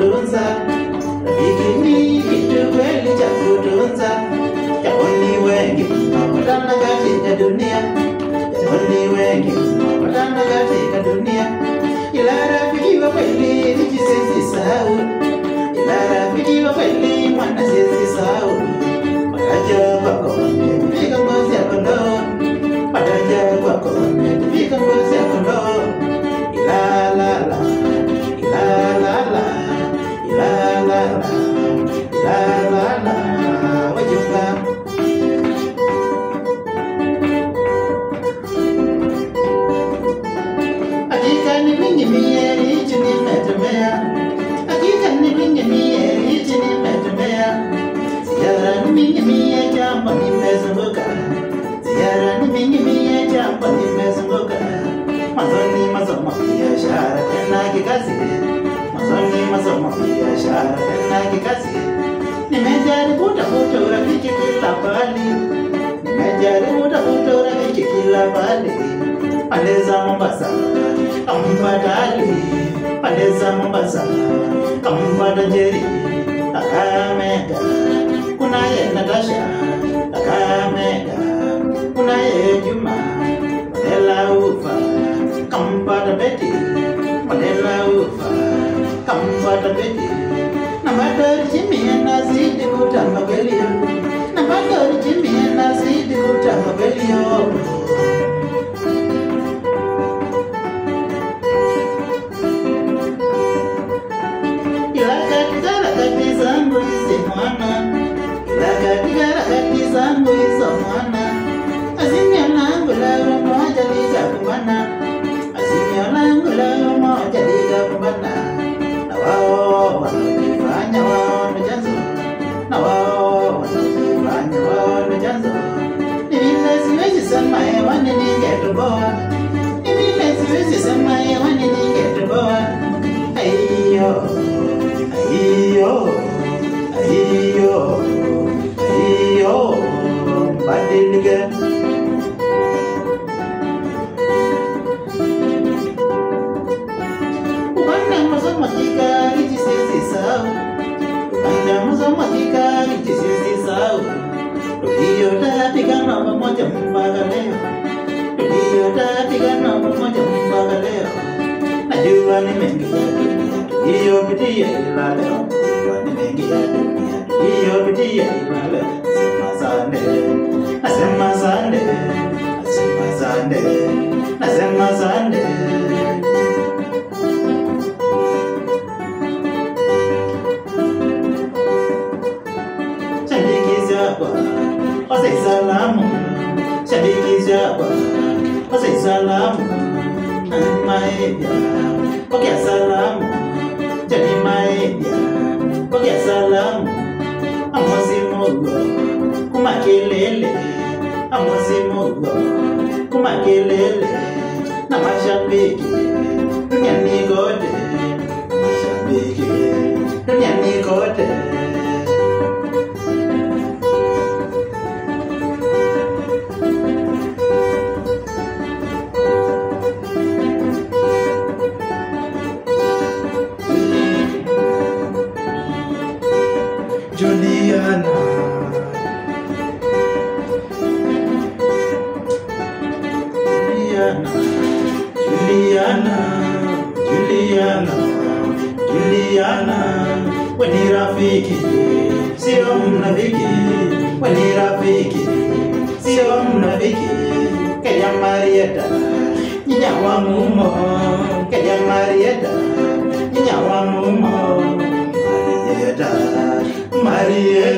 kutunza, rafiki ni kitu kweli cha kutunza. Japo ni wengi tunapatana katika dunia, japo ni wengi tunapatana katika dunia, ila rafiki wa kweli ni siwezi sahau, ila rafiki wa kweli mwana siwezi sahau. Pataja kwako wamefika ngozi ya kondoo, pataja kwako wamefika ngozi ya kondoo. Ila la la, ila la la, ila la la, ila la la, wajunga. Hakika ni mingi miezi nimetembea, hakika ni mingi miezi nimetembea. Ziara ni mingi miezi jambo nimezunguka, ziara ni mingi miezi jambo nimezunguka. Mwanzoni masomo biashara tena kikazi, mwanzoni masomo biashara tena kikazi. Nimejaribu kutafuta urafiki kila pahali, nimejaribu kutafuta urafiki kila pahali. Pande za Mombasa kampata Ali, pande za Mombasa kampata Jerry, Kakamega kunaye Natasha, Kakamega kunaye Juma, Mandela Ufa kampata Betty, Mandela Ufa kampata Betty. Na bado Jimmy anazidi kutamba kweli, na bado Jimmy anazidi kutamba kweli. Zangu hizo mwana, azimio langu leo moja likakumbana, azimio langu leo moja likakumbana. Na wao wanajifanya wao ndo chanzo, na wao wanajifanya wao ndo chanzo. Ni vile siwezi sema hewani ningetoboa, ni vile siwezi sema hewani ningetoboa. Aiyo, aiyo, aiyo, aiyo, badilike. Upande masomo kikari jisisi sao, upande masomo kikari jisisi sao. Tulio tapigana pamoja mpaka leo, tulio tapigana pamoja mpaka leo. Najua ni mengi ya dunia tuliyopitia, ila leo najua ni mengi ya dunia tuliyopitia, ila leo. Nasema sande, nasema sande, nasema sande. Shabiki zako, wasai salamu, shabiki zako, wasai salamu. Maibia, pokea salamu, jadi maibia, pokea salamu. Amosi mogo kumakelele, amosi mogo kumakelele. Na mashabiki duniani kote, mashabiki duniani kote. Juliana, Juliana, Juliana, Juliana, we ni rafiki, sio mnafiki. We ni rafiki, sio mnafiki. Kenya Marieta, nyinya wa mumo. Kenya Marieta, nyinya wa mumo. Marieta, Marieta.